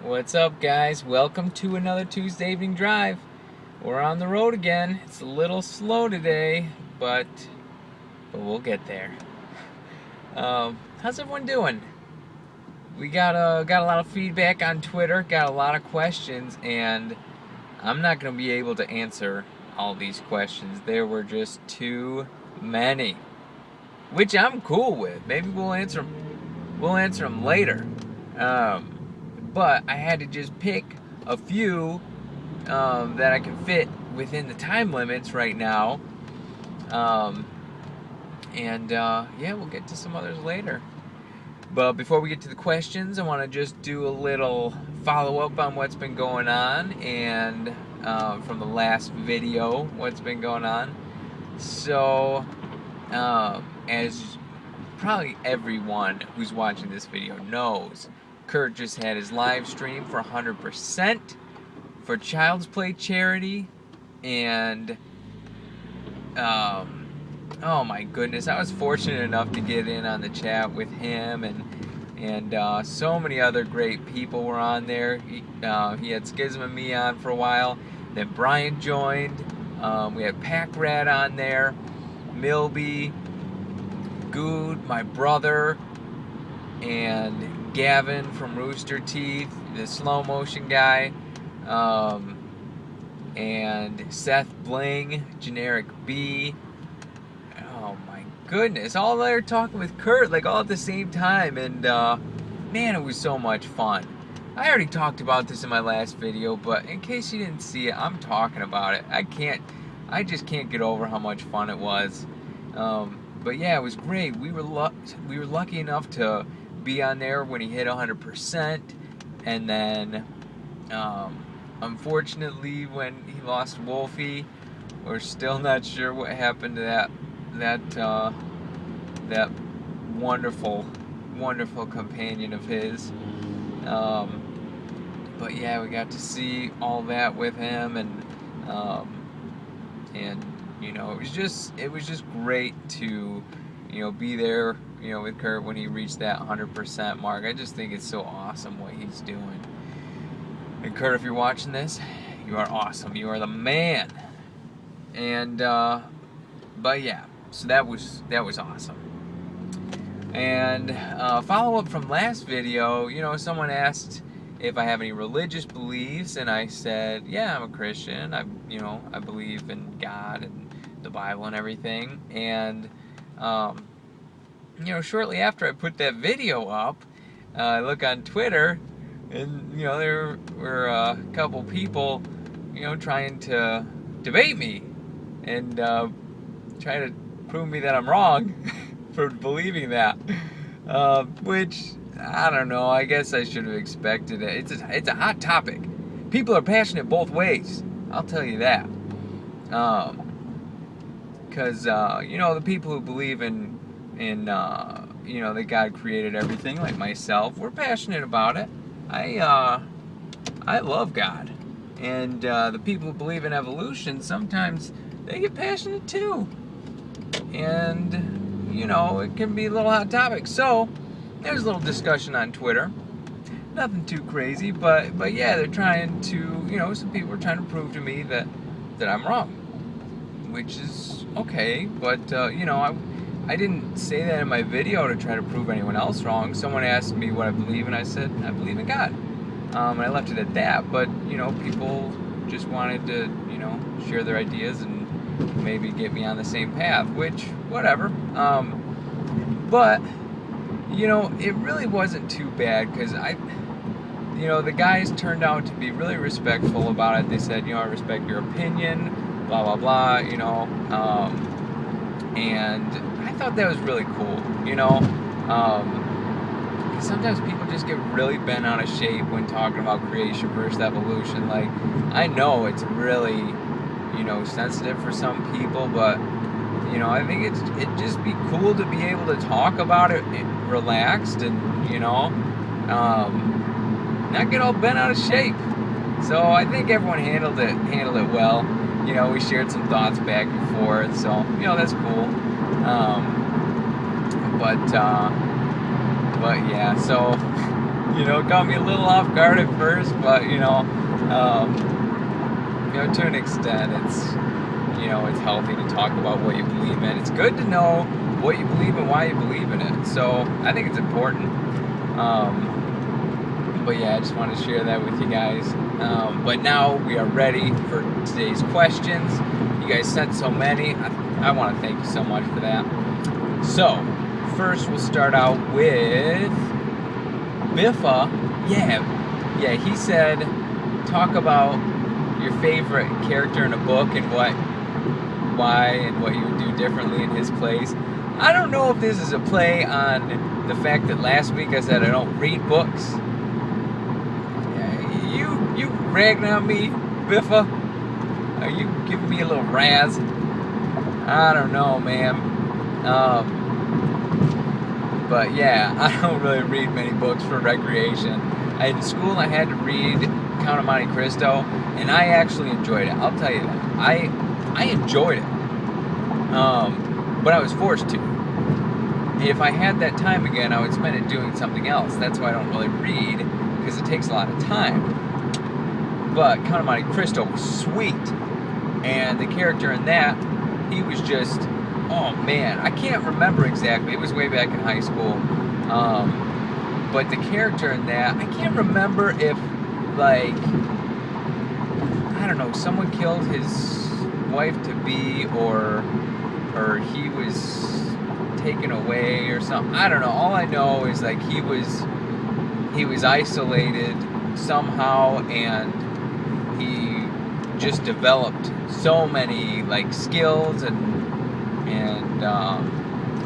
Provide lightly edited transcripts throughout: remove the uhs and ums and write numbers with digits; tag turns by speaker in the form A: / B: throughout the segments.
A: What's up, guys? Welcome to another Tuesday evening drive. We're on the road again. It's a little slow today, but we'll get there. How's everyone doing? We got a lot of feedback on Twitter, got a lot of questions, and I'm not going to be able to answer all these questions. There were just too many, which I'm cool with. Maybe we'll answer them. We'll answer them later. But I had to just pick a few that I can fit within the time limits right now. Yeah, we'll get to some others later. But before we get to the questions, I want to just do a little follow-up on what's been going on and from the last video, what's been going on. So, as probably everyone who's watching this video knows, Kurt just had his live stream for 100% for Child's Play charity, and oh my goodness, I was fortunate enough to get in on the chat with him, and so many other great people were on there. He had Schism and me on for a while, then Brian joined. We had Pack Rat on there, Milby, Good, my brother, and Gavin from Rooster Teeth, the slow motion guy, and Seth Bling, Generic B. Oh my goodness, all there talking with Kurt, like all at the same time, and man, it was so much fun. I already talked about this in my last video, but in case you didn't see it, I'm talking about it. I just can't get over how much fun it was. But yeah, it was great. We were lucky enough to be on there when he hit 100%, and then unfortunately when he lost Wolfie, we're still not sure what happened to that wonderful companion of his. But yeah, we got to see all that with him, and you know, it was just great to, you know, be there, you know, with Kurt when he reached that 100% mark. I just think it's so awesome what he's doing. And Kurt, if you're watching this, you are awesome. You are the man. And but yeah, so that was awesome. And follow up from last video, you know, someone asked if I have any religious beliefs, and I said, yeah, I'm a Christian. I believe in God and the Bible and everything. And you know, shortly after I put that video up, I look on Twitter, and you know, there were a couple people, you know, trying to debate me and try to prove me that I'm wrong for believing that, which I don't know. I guess I should have expected it. It's a hot topic. People are passionate both ways. I'll tell you that. Because you know, the people who believe in you know, that God created everything, like myself, we're passionate about it. I love God, and the people who believe in evolution, sometimes they get passionate too, and you know, it can be a little hot topic. So there's a little discussion on Twitter, nothing too crazy, but yeah, they're trying to, you know, some people are trying to prove to me that I'm wrong, which is okay, but you know, I didn't say that in my video to try to prove anyone else wrong. Someone asked me what I believe, and I said, I believe in God. And I left it at that, but, you know, people just wanted to, you know, share their ideas and maybe get me on the same path, which, whatever. But, you know, it really wasn't too bad, because you know, the guys turned out to be really respectful about it. They said, you know, I respect your opinion, blah, blah, blah, you know, and I thought that was really cool, you know. Sometimes people just get really bent out of shape when talking about creation versus evolution. Like, I know it's really, you know, sensitive for some people, but, you know, I think it'd just be cool to be able to talk about it relaxed and, you know, not get all bent out of shape. So I think everyone handled it well. You know, we shared some thoughts back and forth, so, you know, that's cool. But yeah, so You know, it caught me a little off guard at first, but to an extent, it's healthy to talk about what you believe in. It's good to know what you believe and why you believe in it. So I think it's important. But yeah, I just wanted to share that with you guys. But now we are ready for today's questions. You guys sent so many. I want to thank you so much for that. So first, we'll start out with Biffa. Yeah, he said, talk about your favorite character in a book and why and what you would do differently in his place. I don't know if this is a play on the fact that last week I said I don't read books. You ragging on me, Biffa? Are you giving me a little razz? I don't know, man. But yeah, I don't really read many books for recreation. In school, I had to read Count of Monte Cristo, and I actually enjoyed it. I'll tell you that. I enjoyed it. But I was forced to. If I had that time again, I would spend it doing something else. That's why I don't really read, because it takes a lot of time. But Count of Monte Cristo was sweet. And the character in that, he was just, oh man, I can't remember exactly. It was way back in high school. But the character in that, I can't remember if, like, I don't know, someone killed his wife-to-be or he was taken away or something. I don't know. All I know is, like, he was isolated somehow, and he just developed so many, like, skills and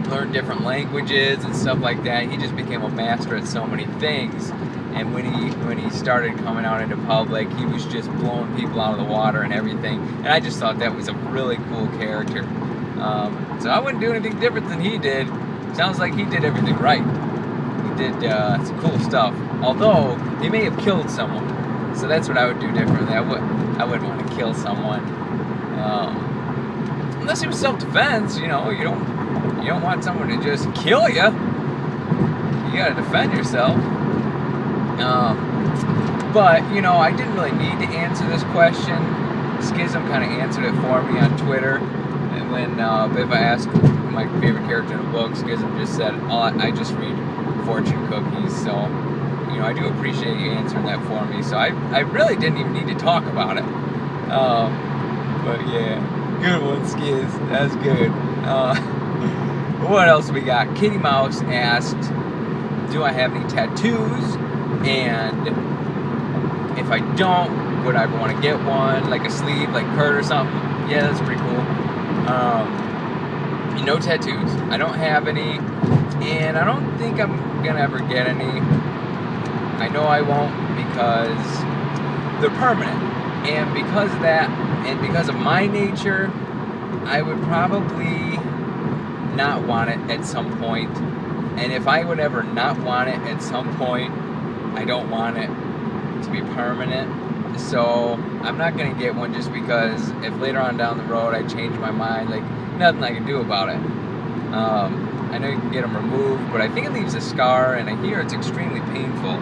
A: learned different languages and stuff like that. He just became a master at so many things. And when he started coming out into public, he was just blowing people out of the water and everything. And I just thought that was a really cool character. So I wouldn't do anything different than he did. Sounds like he did everything right. He did some cool stuff. Although he may have killed someone. So that's what I would do differently. I wouldn't want to kill someone. Unless it was self-defense, you don't want someone to just kill you. You gotta defend yourself. But I didn't really need to answer this question. Schism kind of answered it for me on Twitter. And when if I asked my favorite character in a book, Schism just said, I just read fortune cookies. So, I do appreciate you answering that for me. So I really didn't even need to talk about it. But yeah, good one, Skiz. That's good. What else we got? Kitty Mouse asked, do I have any tattoos? And if I don't, would I want to get one, like a sleeve, like Kurt or something? Yeah, that's pretty cool. No tattoos. I don't have any, and I don't think I'm gonna ever get any. I know I won't, because they're permanent, and because of that, and because of my nature, I would probably not want it at some point. And if I would ever not want it at some point, I don't want it to be permanent. So I'm not going to get one, just because if later on down the road I change my mind, like, nothing I can do about it. I know you can get them removed, but I think it leaves a scar, and I hear it's extremely painful.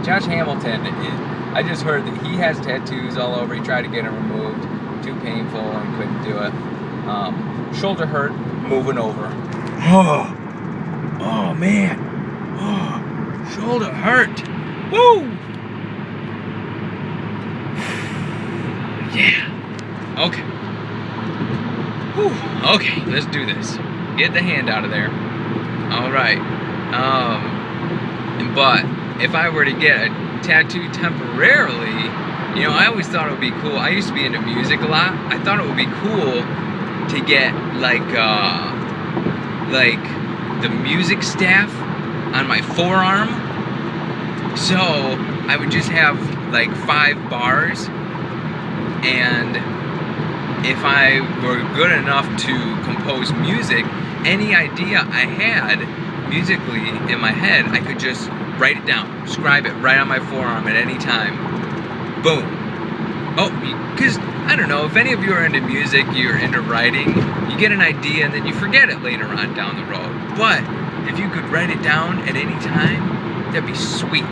A: Josh Hamilton, I just heard that he has tattoos all over. He tried to get them removed. Too painful and couldn't do it. Shoulder hurt, moving over. Oh man. Shoulder hurt. Woo! Yeah. Okay. Whew. Okay, let's do this. Get the hand out of there. Alright. But if I were to get a tattoo temporarily, I always thought it would be cool. I used to be into music a lot. I thought it would be cool to get like the music staff on my forearm. So I would just have like 5 bars, and if I were good enough to compose music, any idea I had musically in my head, I could just write it down, scribe it right on my forearm at any time. Boom. Oh, because, I don't know, if any of you are into music, you're into writing, you get an idea and then you forget it later on down the road. But if you could write it down at any time, that'd be sweet.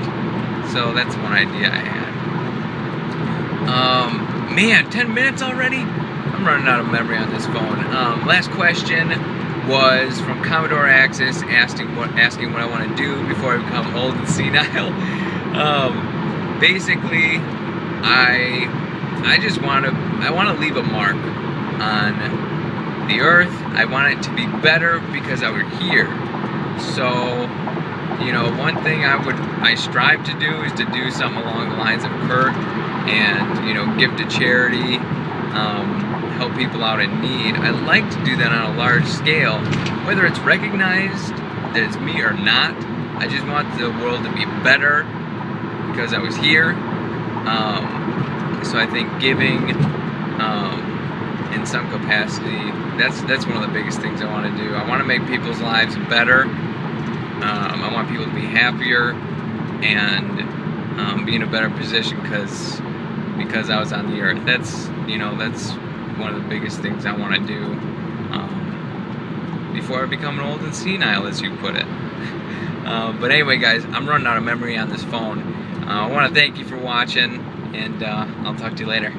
A: So that's one idea I had. Man, 10 minutes already? I'm running out of memory on this phone. Last question was from Commodore Axis, asking what I want to do before I become old and senile. Basically, I just want to leave a mark on the earth. I want it to be better because I was here. So, you know, one thing I strive to do is to do something along the lines of Kurt, and, you know, give to charity, help people out in need. I like to do that on a large scale, whether it's recognized that it's me or not. I just want the world to be better because I was here. So I think giving in some capacity, that's one of the biggest things I want to do. I want to make people's lives better. I want people to be happier and be in a better position because I was on the earth. That's one of the biggest things I want to do before I become an old and senile, as you put it. But anyway, guys, I'm running out of memory on this phone. I want to thank you for watching, and I'll talk to you later.